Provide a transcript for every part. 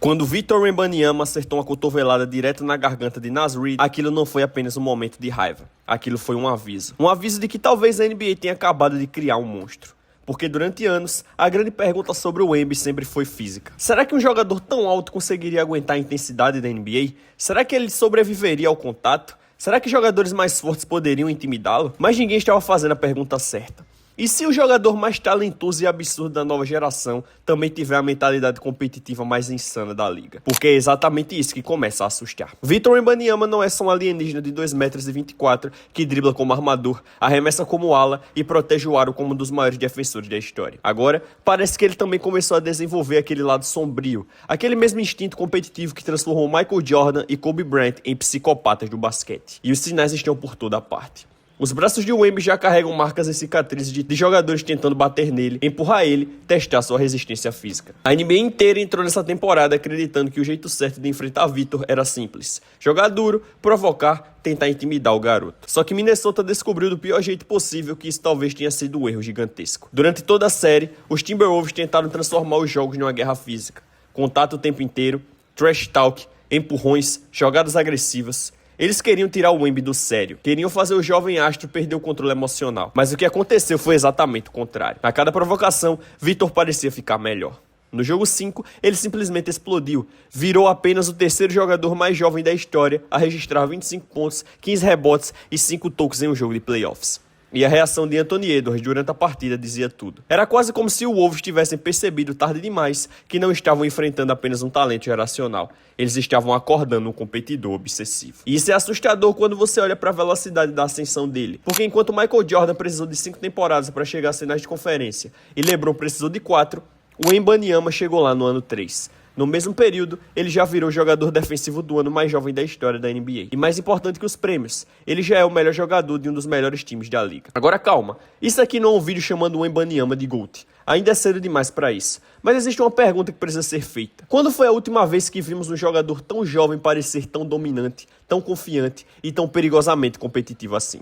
Quando Victor Wembanyama acertou uma cotovelada direto na garganta de Naz Reid, aquilo não foi apenas um momento de raiva. Aquilo foi um aviso. Um aviso de que talvez a NBA tenha acabado de criar um monstro. Porque durante anos, a grande pergunta sobre o Wemby sempre foi física. Será que um jogador tão alto conseguiria aguentar a intensidade da NBA? Será que ele sobreviveria ao contato? Será que jogadores mais fortes poderiam intimidá-lo? Mas ninguém estava fazendo a pergunta certa. E se o jogador mais talentoso e absurdo da nova geração também tiver a mentalidade competitiva mais insana da liga? Porque é exatamente isso que começa a assustar. Victor Wembanyama não é só um alienígena de 2,24 m que dribla como armador, arremessa como ala e protege o aro como um dos maiores defensores da história. Agora, parece que ele também começou a desenvolver aquele lado sombrio, aquele mesmo instinto competitivo que transformou Michael Jordan e Kobe Bryant em psicopatas do basquete. E os sinais estão por toda parte. Os braços de Wemby já carregam marcas e cicatrizes de jogadores tentando bater nele, empurrar ele, testar sua resistência física. A NBA inteira entrou nessa temporada acreditando que o jeito certo de enfrentar Victor era simples: jogar duro, provocar, tentar intimidar o garoto. Só que Minnesota descobriu do pior jeito possível que isso talvez tenha sido um erro gigantesco. Durante toda a série, os Timberwolves tentaram transformar os jogos numa guerra física. Contato o tempo inteiro, trash talk, empurrões, jogadas agressivas. Eles queriam tirar o Wemby do sério, queriam fazer o jovem astro perder o controle emocional. Mas o que aconteceu foi exatamente o contrário. A cada provocação, Victor parecia ficar melhor. No jogo 5, ele simplesmente explodiu. Virou apenas o terceiro jogador mais jovem da história a registrar 25 pontos, 15 rebotes e 5 tocos em um jogo de playoffs. E a reação de Anthony Edwards durante a partida dizia tudo. Era quase como se o Wolves tivessem percebido tarde demais que não estavam enfrentando apenas um talento geracional. Eles estavam acordando um competidor obsessivo. E isso é assustador quando você olha para a velocidade da ascensão dele. Porque enquanto Michael Jordan precisou de 5 temporadas para chegar às finais de conferência e LeBron precisou de 4, o Wembanyama chegou lá no ano 3. No mesmo período, ele já virou o jogador defensivo do ano mais jovem da história da NBA. E mais importante que os prêmios, ele já é o melhor jogador de um dos melhores times da liga. Agora calma, isso aqui não é um vídeo chamando o Wembanyama de GOAT. Ainda é cedo demais para isso. Mas existe uma pergunta que precisa ser feita. Quando foi a última vez que vimos um jogador tão jovem parecer tão dominante, tão confiante e tão perigosamente competitivo assim?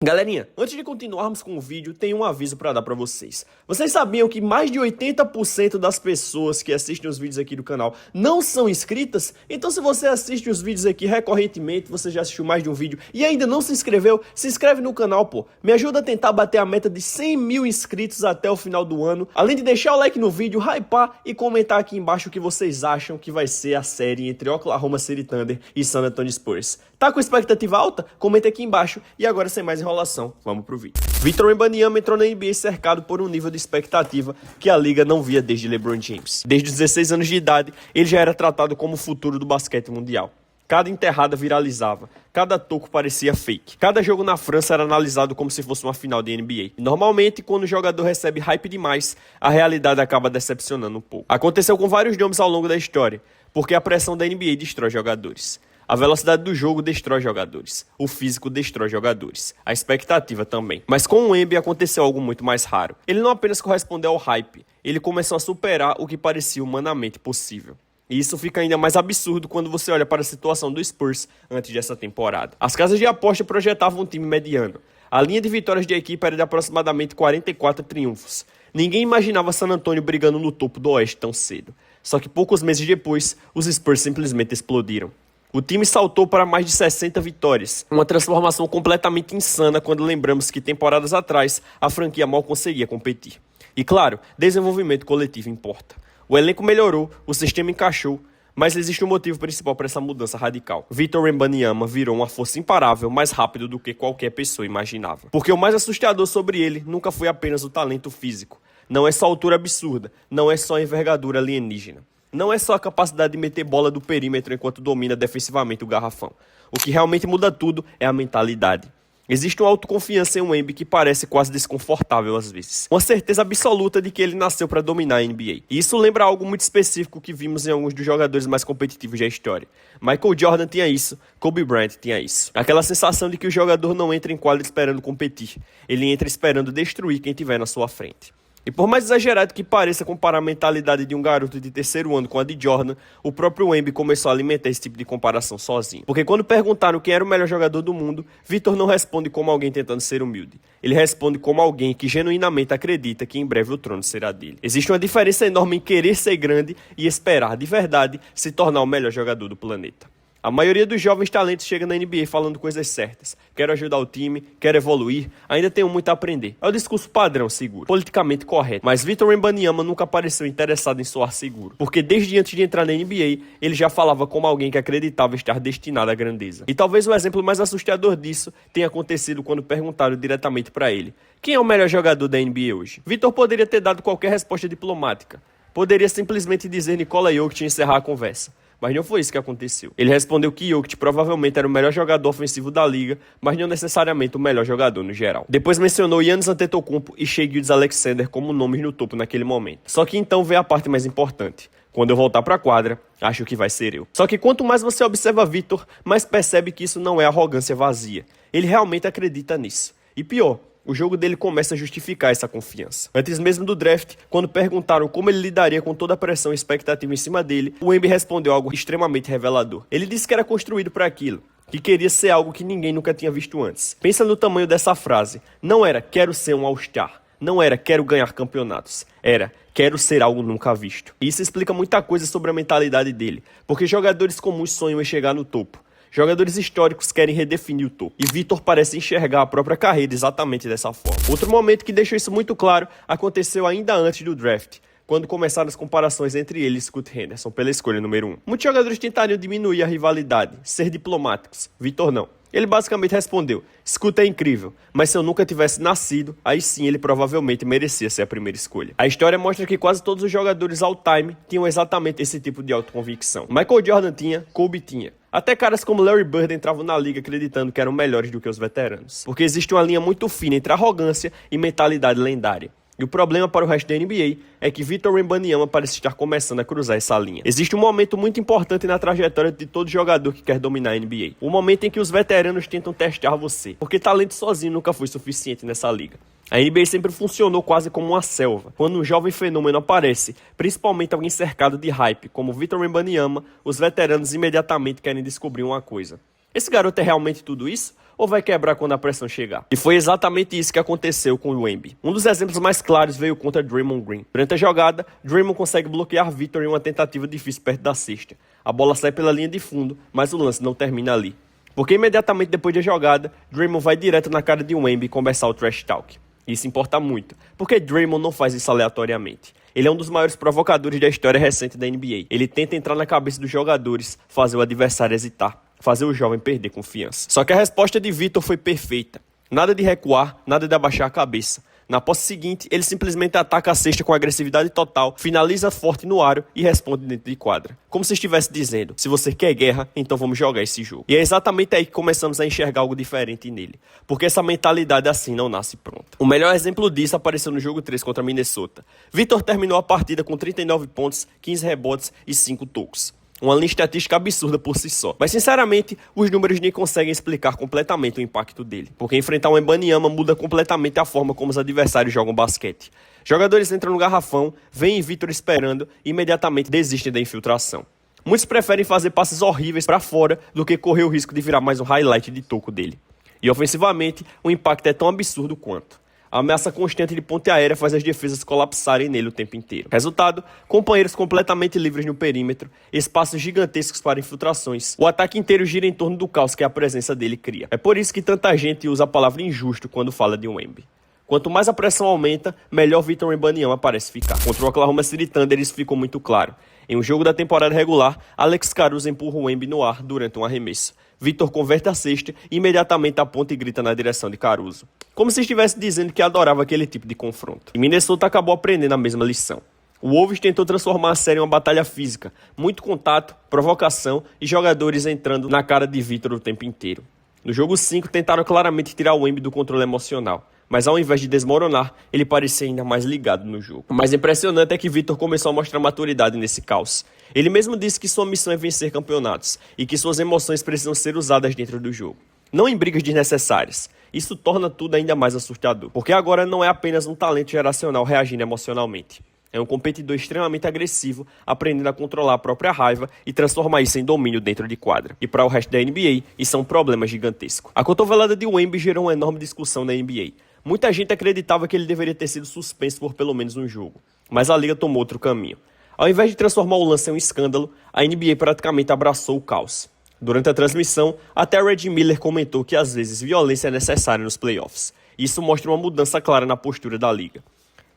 Galerinha, antes de continuarmos com o vídeo, tem um aviso para dar para vocês. Vocês sabiam que mais de 80% das pessoas que assistem os vídeos aqui do canal não são inscritas? Então se você assiste os vídeos aqui recorrentemente, você já assistiu mais de um vídeo e ainda não se inscreveu, se inscreve no canal, pô. Me ajuda a tentar bater a meta de 100 mil inscritos até o final do ano. Além de deixar o like no vídeo, hypar e comentar aqui embaixo o que vocês acham que vai ser a série entre Oklahoma City Thunder e San Antonio Spurs. Tá com expectativa alta? Comenta aqui embaixo. E agora, sem mais enrolação, vamos pro vídeo. Victor Wembanyama entrou na NBA cercado por um nível de expectativa que a liga não via desde LeBron James. Desde os 16 anos de idade, ele já era tratado como o futuro do basquete mundial. Cada enterrada viralizava, cada toco parecia fake. Cada jogo na França era analisado como se fosse uma final de NBA. E normalmente, quando o jogador recebe hype demais, a realidade acaba decepcionando um pouco. Aconteceu com vários nomes ao longo da história, porque a pressão da NBA destrói jogadores. A velocidade do jogo destrói jogadores. O físico destrói jogadores. A expectativa também. Mas com o Wemby aconteceu algo muito mais raro. Ele não apenas correspondeu ao hype, ele começou a superar o que parecia humanamente possível. E isso fica ainda mais absurdo quando você olha para a situação do Spurs antes dessa temporada. As casas de aposta projetavam um time mediano. A linha de vitórias de equipe era de aproximadamente 44 triunfos. Ninguém imaginava San Antonio brigando no topo do Oeste tão cedo. Só que poucos meses depois, os Spurs simplesmente explodiram. O time saltou para mais de 60 vitórias, uma transformação completamente insana quando lembramos que temporadas atrás a franquia mal conseguia competir. E claro, desenvolvimento coletivo importa. O elenco melhorou, o sistema encaixou, mas existe um motivo principal para essa mudança radical. Victor Wembanyama virou uma força imparável mais rápido do que qualquer pessoa imaginava. Porque o mais assustador sobre ele nunca foi apenas o talento físico. Não é só a altura absurda, não é só a envergadura alienígena. Não é só a capacidade de meter bola do perímetro enquanto domina defensivamente o garrafão. O que realmente muda tudo é a mentalidade. Existe uma autoconfiança em Wemby que parece quase desconfortável às vezes. Uma certeza absoluta de que ele nasceu para dominar a NBA. E isso lembra algo muito específico que vimos em alguns dos jogadores mais competitivos da história. Michael Jordan tinha isso, Kobe Bryant tinha isso. Aquela sensação de que o jogador não entra em quadra esperando competir. Ele entra esperando destruir quem tiver na sua frente. E por mais exagerado que pareça comparar a mentalidade de um garoto de terceiro ano com a de Jordan, o próprio Wemby começou a alimentar esse tipo de comparação sozinho. Porque quando perguntaram quem era o melhor jogador do mundo, Victor não responde como alguém tentando ser humilde. Ele responde como alguém que genuinamente acredita que em breve o trono será dele. Existe uma diferença enorme em querer ser grande e esperar de verdade se tornar o melhor jogador do planeta. A maioria dos jovens talentos chega na NBA falando coisas certas. Quero ajudar o time, quero evoluir, ainda tenho muito a aprender. É o discurso padrão, seguro, politicamente correto. Mas Victor Wembanyama nunca apareceu interessado em soar seguro. Porque desde antes de entrar na NBA, ele já falava como alguém que acreditava estar destinado à grandeza. E talvez o exemplo mais assustador disso tenha acontecido quando perguntaram diretamente para ele: quem é o melhor jogador da NBA hoje? Victor poderia ter dado qualquer resposta diplomática. Poderia simplesmente dizer Nikola Jokic e encerrar a conversa. Mas não foi isso que aconteceu. Ele respondeu que Jokic provavelmente era o melhor jogador ofensivo da liga, mas não necessariamente o melhor jogador no geral. Depois mencionou Giannis Antetokounmpo e Shai Gilgeous-Alexander como nomes no topo naquele momento. Só que então veio a parte mais importante. Quando eu voltar pra quadra, acho que vai ser eu. Só que quanto mais você observa Victor, mais percebe que isso não é arrogância vazia. Ele realmente acredita nisso. E pior, o jogo dele começa a justificar essa confiança. Antes mesmo do draft, quando perguntaram como ele lidaria com toda a pressão e expectativa em cima dele, o Wemby respondeu algo extremamente revelador. Ele disse que era construído para aquilo, que queria ser algo que ninguém nunca tinha visto antes. Pensa no tamanho dessa frase. Não era quero ser um All-Star. Não era quero ganhar campeonatos. Era quero ser algo nunca visto. E isso explica muita coisa sobre a mentalidade dele, porque jogadores comuns sonham em chegar no topo. Jogadores históricos querem redefinir o topo. E Victor parece enxergar a própria carreira exatamente dessa forma. Outro momento que deixou isso muito claro aconteceu ainda antes do draft, quando começaram as comparações entre ele e Scoot Henderson pela escolha número 1. Muitos jogadores tentariam diminuir a rivalidade, ser diplomáticos. Victor não. Ele basicamente respondeu: Scoot é incrível, mas se eu nunca tivesse nascido, aí sim ele provavelmente merecia ser a primeira escolha. A história mostra que quase todos os jogadores all-time tinham exatamente esse tipo de autoconvicção. Michael Jordan tinha, Kobe tinha. Até caras como Larry Bird entravam na liga acreditando que eram melhores do que os veteranos. Porque existe uma linha muito fina entre arrogância e mentalidade lendária. E o problema para o resto da NBA é que Victor Wembanyama parece estar começando a cruzar essa linha. Existe um momento muito importante na trajetória de todo jogador que quer dominar a NBA. O momento em que os veteranos tentam testar você. Porque talento sozinho nunca foi suficiente nessa liga. A NBA sempre funcionou quase como uma selva. Quando um jovem fenômeno aparece, principalmente alguém cercado de hype, como Victor Wembanyama, os veteranos imediatamente querem descobrir uma coisa. Esse garoto é realmente tudo isso? Ou vai quebrar quando a pressão chegar? E foi exatamente isso que aconteceu com o Wemby. Um dos exemplos mais claros veio contra Draymond Green. Durante a jogada, Draymond consegue bloquear Victor em uma tentativa difícil perto da cesta. A bola sai pela linha de fundo, mas o lance não termina ali. Porque imediatamente depois da jogada, Draymond vai direto na cara de Wemby e começar o trash talk. Isso importa muito, porque Draymond não faz isso aleatoriamente. Ele é um dos maiores provocadores da história recente da NBA. Ele tenta entrar na cabeça dos jogadores, fazer o adversário hesitar, fazer o jovem perder confiança. Só que a resposta de Victor foi perfeita. Nada de recuar, nada de abaixar a cabeça. Na posse seguinte, ele simplesmente ataca a cesta com agressividade total, finaliza forte no aro e responde dentro de quadra. Como se estivesse dizendo: se você quer guerra, então vamos jogar esse jogo. E é exatamente aí que começamos a enxergar algo diferente nele. Porque essa mentalidade assim não nasce pronta. O melhor exemplo disso apareceu no jogo 3 contra Minnesota. Victor terminou a partida com 39 pontos, 15 rebotes e 5 tocos. Uma linha estatística absurda por si só. Mas, sinceramente, os números nem conseguem explicar completamente o impacto dele. Porque enfrentar um Wembanyama muda completamente a forma como os adversários jogam basquete. Jogadores entram no garrafão, veem Victor esperando e imediatamente desistem da infiltração. Muitos preferem fazer passes horríveis para fora do que correr o risco de virar mais um highlight de toco dele. E, ofensivamente, o impacto é tão absurdo quanto. A ameaça constante de ponte aérea faz as defesas colapsarem nele o tempo inteiro. Resultado, companheiros completamente livres no perímetro, espaços gigantescos para infiltrações. O ataque inteiro gira em torno do caos que a presença dele cria. É por isso que tanta gente usa a palavra injusto quando fala de Wemby. Quanto mais a pressão aumenta, melhor Victor Wembanyama parece ficar. Contra o Oklahoma City Thunder isso ficou muito claro. Em um jogo da temporada regular, Alex Caruso empurra o Wemby no ar durante um arremesso. Victor converte a cesta e imediatamente aponta e grita na direção de Caruso. Como se estivesse dizendo que adorava aquele tipo de confronto. E Minnesota acabou aprendendo a mesma lição. O Wolves tentou transformar a série em uma batalha física. Muito contato, provocação e jogadores entrando na cara de Victor o tempo inteiro. No jogo 5 tentaram claramente tirar o Wemby do controle emocional. Mas ao invés de desmoronar, ele parecia ainda mais ligado no jogo. O mais impressionante é que Victor começou a mostrar maturidade nesse caos. Ele mesmo disse que sua missão é vencer campeonatos e que suas emoções precisam ser usadas dentro do jogo. não em brigas desnecessárias. Isso torna tudo ainda mais assustador, porque agora não é apenas um talento geracional reagindo emocionalmente. É um competidor extremamente agressivo, aprendendo a controlar a própria raiva e transformar isso em domínio dentro de quadra. E para o resto da NBA, isso é um problema gigantesco. A cotovelada de Wemby gerou uma enorme discussão na NBA. Muita gente acreditava que ele deveria ter sido suspenso por pelo menos um jogo, mas a liga tomou outro caminho. Ao invés de transformar o lance em um escândalo, a NBA praticamente abraçou o caos. Durante a transmissão, até Reggie Miller comentou que às vezes violência é necessária nos playoffs. Isso mostra uma mudança clara na postura da liga.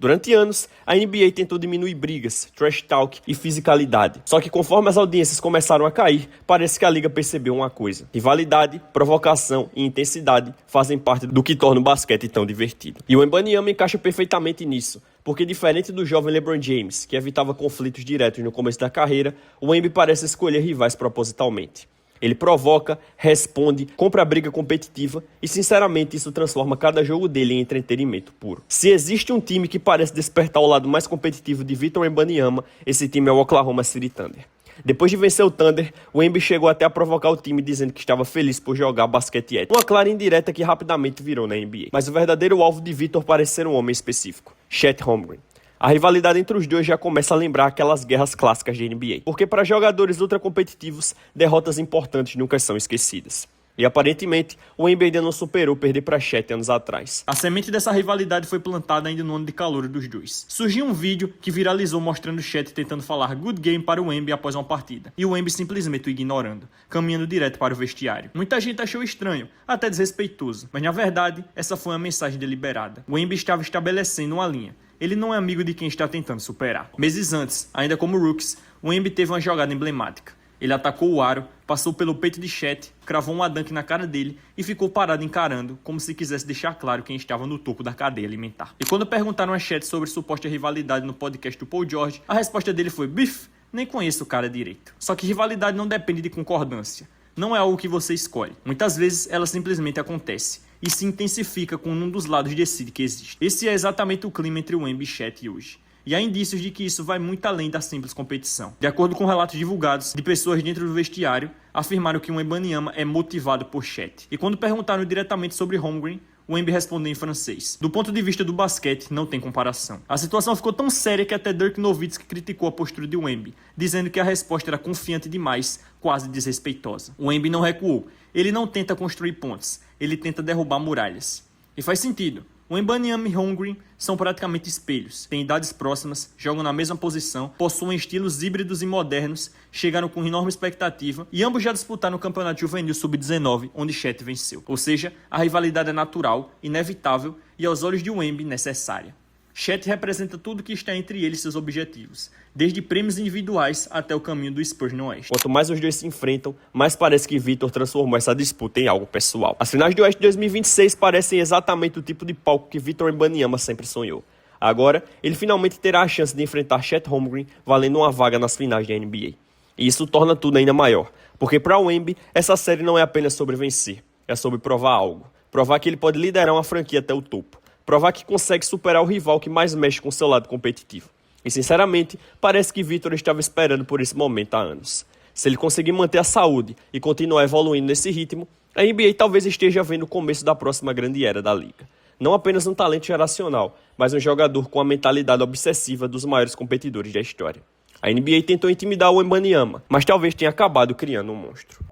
Durante anos, a NBA tentou diminuir brigas, trash talk e fisicalidade. Só que conforme as audiências começaram a cair, parece que a liga percebeu uma coisa. Rivalidade, provocação e intensidade fazem parte do que torna o basquete tão divertido. E o Wembanyama encaixa perfeitamente nisso, porque diferente do jovem LeBron James, que evitava conflitos diretos no começo da carreira, o Wemby parece escolher rivais propositalmente. Ele provoca, responde, compra a briga competitiva e, sinceramente, isso transforma cada jogo dele em entretenimento puro. Se existe um time que parece despertar o lado mais competitivo de Victor Wembanyama, esse time é o Oklahoma City Thunder. Depois de vencer o Thunder, o Wemby chegou até a provocar o time dizendo que estava feliz por jogar basquete ético. Uma clara indireta que rapidamente virou na NBA. Mas o verdadeiro alvo de Victor parece ser um homem específico, Chet Holmgren. A rivalidade entre os dois já começa a lembrar aquelas guerras clássicas de NBA. Porque para jogadores ultracompetitivos, derrotas importantes nunca são esquecidas. E aparentemente, o Wemby ainda não superou perder para Chet anos atrás. A semente dessa rivalidade foi plantada ainda no ano de calor dos dois. Surgiu um vídeo que viralizou mostrando Chet tentando falar good game para o Wemby após uma partida. E o Wemby simplesmente o ignorando, caminhando direto para o vestiário. Muita gente achou estranho, até desrespeitoso. Mas na verdade, essa foi uma mensagem deliberada. O Wemby estava estabelecendo uma linha. Ele não é amigo de quem está tentando superar. Meses antes, ainda como rookies, o Wemby teve uma jogada emblemática. Ele atacou o aro, passou pelo peito de Chet, cravou uma dunk na cara dele e ficou parado encarando, como se quisesse deixar claro quem estava no topo da cadeia alimentar. E quando perguntaram a Chet sobre suposta rivalidade no podcast do Paul George, a resposta dele foi: "Biff, nem conheço o cara direito." Só que rivalidade não depende de concordância. Não é algo que você escolhe. Muitas vezes ela simplesmente acontece e se intensifica quando um dos lados decide que existe. Esse é exatamente o clima entre o Wemby e Chet hoje. E há indícios de que isso vai muito além da simples competição. De acordo com relatos divulgados de pessoas dentro do vestiário, afirmaram que o Wembanyama é motivado por Chet. E quando perguntaram diretamente sobre Holmgren, o Wemby respondeu em francês: "Do ponto de vista do basquete, não tem comparação." A situação ficou tão séria que até Dirk Nowitzki criticou a postura de Wemby, dizendo que a resposta era confiante demais, quase desrespeitosa. O Wemby não recuou. Ele não tenta construir pontes, ele tenta derrubar muralhas. E faz sentido. O Wembanyama e Holmgren são praticamente espelhos, têm idades próximas, jogam na mesma posição, possuem estilos híbridos e modernos, chegaram com enorme expectativa e ambos já disputaram o campeonato juvenil sub-19, onde Chet venceu. Ou seja, a rivalidade é natural, inevitável e, aos olhos de Wemby, necessária. Chet representa tudo que está entre ele e seus objetivos, desde prêmios individuais até o caminho do Spurs no Oeste. Quanto mais os dois se enfrentam, mais parece que Victor transformou essa disputa em algo pessoal. As finais do Oeste de 2026 parecem exatamente o tipo de palco que Victor Wembanyama sempre sonhou. Agora, ele finalmente terá a chance de enfrentar Chet Holmgren, valendo uma vaga nas finais da NBA. E isso torna tudo ainda maior, porque para o Wemby, essa série não é apenas sobre vencer, é sobre provar algo. Provar que ele pode liderar uma franquia até o topo. Provar que consegue superar o rival que mais mexe com seu lado competitivo. E sinceramente, parece que Victor estava esperando por esse momento há anos. Se ele conseguir manter a saúde e continuar evoluindo nesse ritmo, a NBA talvez esteja vendo o começo da próxima grande era da liga. Não apenas um talento geracional, mas um jogador com a mentalidade obsessiva dos maiores competidores da história. A NBA tentou intimidar o Wembanyama, mas talvez tenha acabado criando um monstro.